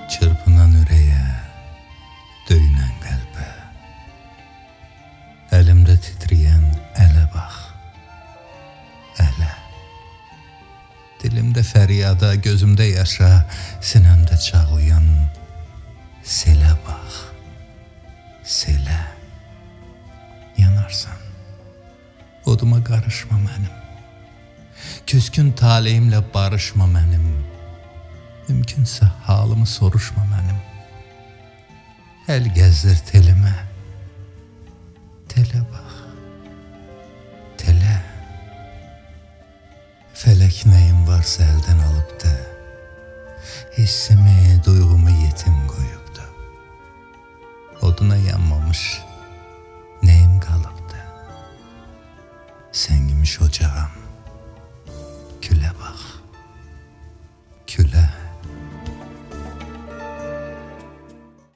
Çırpınan ürəyə, döyünən qəlbə, əlimdə titrəyən ələ bax, ələ. Dilimdə fəryada, gözümdə yaşa, sinəmdə çağlayan selə bax, selə. Yanarsan, oduma qarışma mənim, küskün taleyimlə barışma mənim, mümkünsə halımı soruşma mənim. Əl gəzdir telimə, telə bax, telə. Fələk nəyim varsa əldən alıbdı, hissimi, duyğumu yetim qoyubdu. Oduna yanmamış nəyim qalıbdı, səngimiş ocağım.